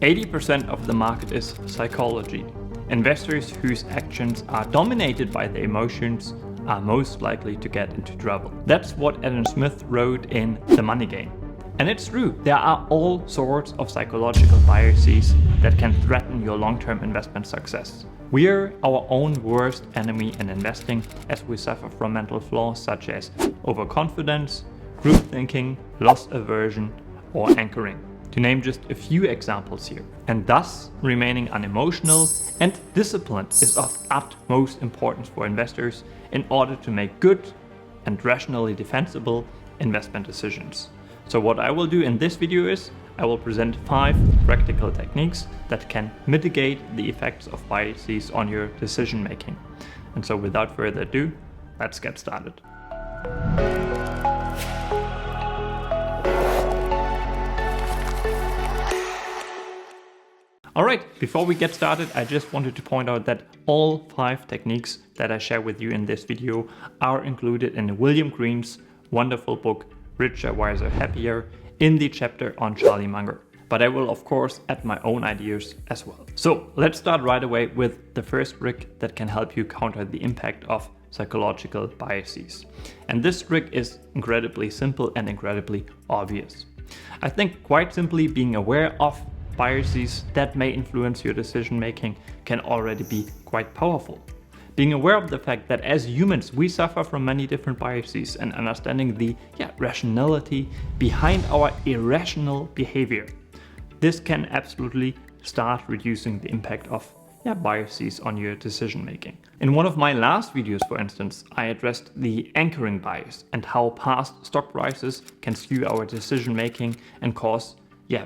80% of the market is psychology. Investors whose actions are dominated by their emotions are most likely to get into trouble. That's what Adam Smith wrote in The Money Game. And it's true, there are all sorts of psychological biases that can threaten your long-term investment success. We're our own worst enemy in investing, as we suffer from mental flaws such as overconfidence, group thinking, loss aversion, or anchoring, to name just a few examples here. And thus, remaining unemotional and disciplined is of utmost importance for investors in order to make good and rationally defensible investment decisions. So what I will do in this video is, I will present 5 practical techniques that can mitigate the effects of biases on your decision making. And so without further ado, let's get started. Alright, before we get started, I just wanted to point out that all 5 techniques that I share with you in this video are included in William Green's wonderful book, Richer, Wiser, Happier, in the chapter on Charlie Munger. But I will of course add my own ideas as well. So let's start right away with the first trick that can help you counter the impact of psychological biases. And this trick is incredibly simple and incredibly obvious. I think quite simply being aware of biases that may influence your decision making can already be quite powerful. Being aware of the fact that as humans we suffer from many different biases and understanding the rationality behind our irrational behavior. This can absolutely start reducing the impact of biases on your decision making. In one of my last videos, for instance, I addressed the anchoring bias and how past stock prices can skew our decision making and cause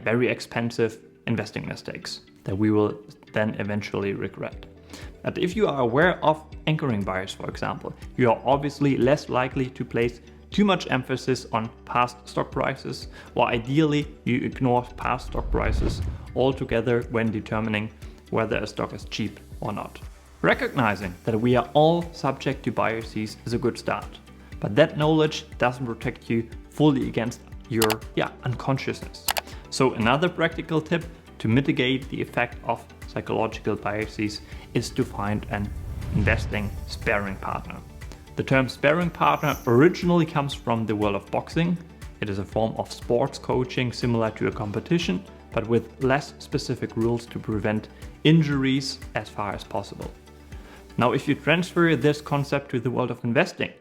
very expensive investing mistakes that we will then eventually regret. But if you are aware of anchoring bias, for example, you are obviously less likely to place too much emphasis on past stock prices, or ideally you ignore past stock prices altogether when determining whether a stock is cheap or not. Recognizing that we are all subject to biases is a good start, but that knowledge doesn't protect you fully against your unconsciousness. So another practical tip to mitigate the effect of psychological biases is to find an investing sparring partner. The term sparring partner originally comes from the world of boxing. It is a form of sports coaching similar to a competition, but with less specific rules to prevent injuries as far as possible. Now, if you transfer this concept to the world of investing,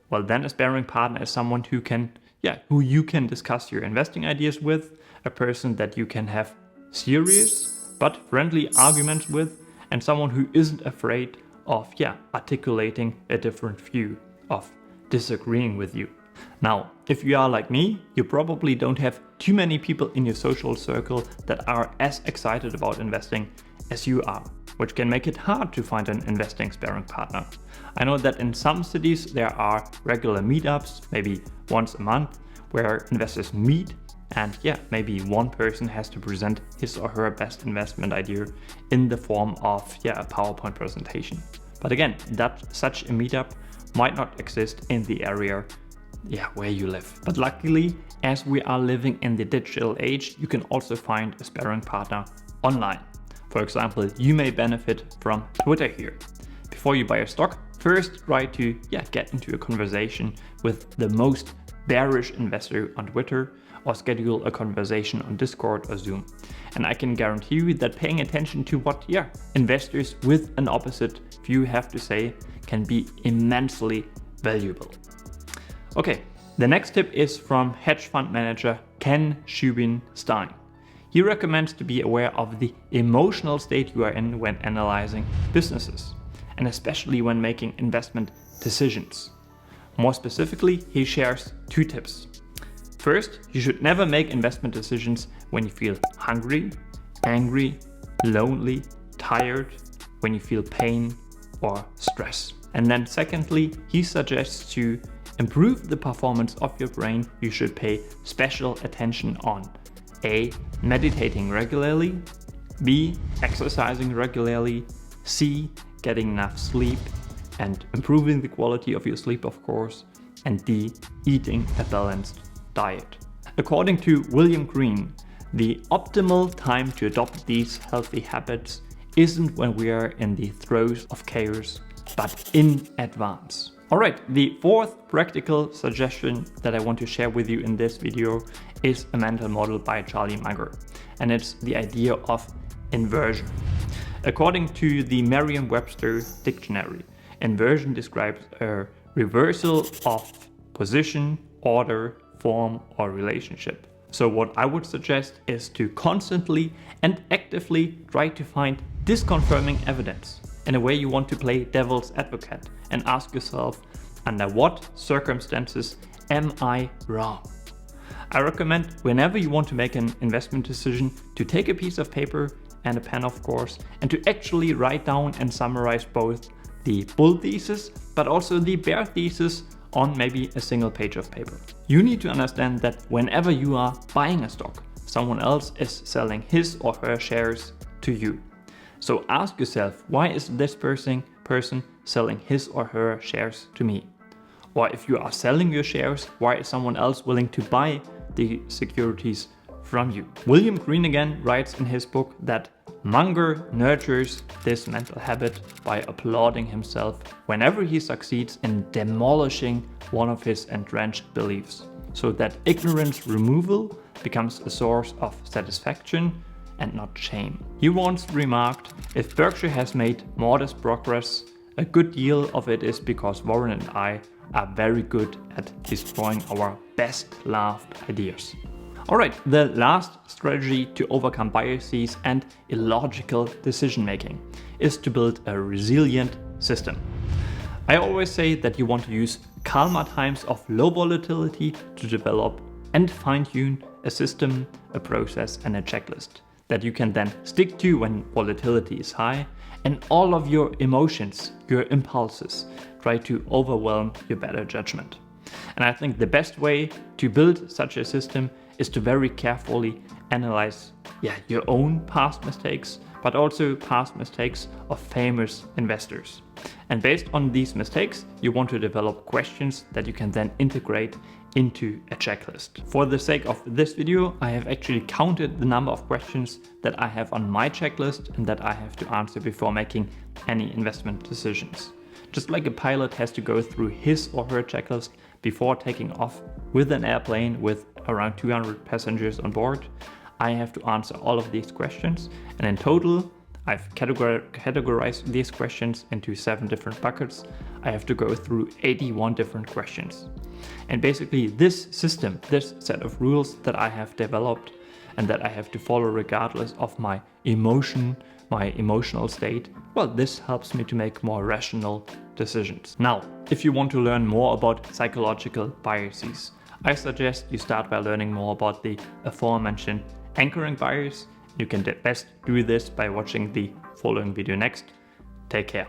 well, then a sparring partner is someone who you can discuss your investing ideas with, a person that you can have serious but friendly arguments with, and someone who isn't afraid of articulating a different view, of disagreeing with you. Now, if you are like me, you probably don't have too many people in your social circle that are as excited about investing as you are, which can make it hard to find an investing sparring partner. I know that in some cities there are regular meetups, maybe once a month, where investors meet and maybe one person has to present his or her best investment idea in the form of a PowerPoint presentation. But again, that such a meetup might not exist in the area where you live. But luckily, as we are living in the digital age, you can also find a sparring partner online. For example, you may benefit from Twitter here. Before you buy a stock, first try to get into a conversation with the most bearish investor on Twitter, or schedule a conversation on Discord or Zoom. And I can guarantee you that paying attention to what investors with an opposite view have to say can be immensely valuable. Okay, the next tip is from hedge fund manager Ken Stein. He recommends to be aware of the emotional state you are in when analyzing businesses, and especially when making investment decisions. More specifically, he shares 2 tips. First, you should never make investment decisions when you feel hungry, angry, lonely, tired, when you feel pain or stress. And then secondly, he suggests to improve the performance of your brain, you should pay special attention on A, meditating regularly, B, exercising regularly, C, getting enough sleep and improving the quality of your sleep, of course, and D, eating a balanced diet. According to William Green, The optimal time to adopt these healthy habits isn't when we are in the throes of chaos, but in advance. Alright, the fourth practical suggestion that I want to share with you in this video is a mental model by Charlie Munger, and it's the idea of inversion. According to the Merriam-Webster dictionary, inversion describes a reversal of position, order, form, or relationship. So what I would suggest is to constantly and actively try to find disconfirming evidence. In a way, you want to play devil's advocate and ask yourself, under what circumstances am I wrong? I recommend whenever you want to make an investment decision to take a piece of paper and a pen, of course, and to actually write down and summarize both the bull thesis but also the bear thesis on maybe a single page of paper. You need to understand that whenever you are buying a stock, someone else is selling his or her shares to you. So ask yourself, why is this person selling his or her shares to me? Or if you are selling your shares, why is someone else willing to buy the securities from you? William Green again writes in his book that Munger nurtures this mental habit by applauding himself whenever he succeeds in demolishing one of his entrenched beliefs, so that ignorance removal becomes a source of satisfaction and not shame. He once remarked, if Berkshire has made modest progress, a good deal of it is because Warren and I are very good at destroying our best loved ideas. Alright, the last strategy to overcome biases and illogical decision making is to build a resilient system. I always say that you want to use calmer times of low volatility to develop and fine-tune a system, a process, and a checklist that you can then stick to when volatility is high and all of your emotions, your impulses, try to overwhelm your better judgment. And I think the best way to build such a system is to very carefully analyze your own past mistakes, but also past mistakes of famous investors. And based on these mistakes, you want to develop questions that you can then integrate into a checklist. For the sake of this video, I have actually counted the number of questions that I have on my checklist and that I have to answer before making any investment decisions. Just like a pilot has to go through his or her checklist before taking off with an airplane with around 200 passengers on board, I have to answer all of these questions, and in total I've categorized these questions into 7 different buckets. I have to go through 81 different questions. And basically this system, this set of rules that I have developed and that I have to follow regardless of my emotion, my emotional state, well, this helps me to make more rational decisions. Now, if you want to learn more about psychological biases, I suggest you start by learning more about the aforementioned anchoring bias. You can best do this by watching the following video next. Take care.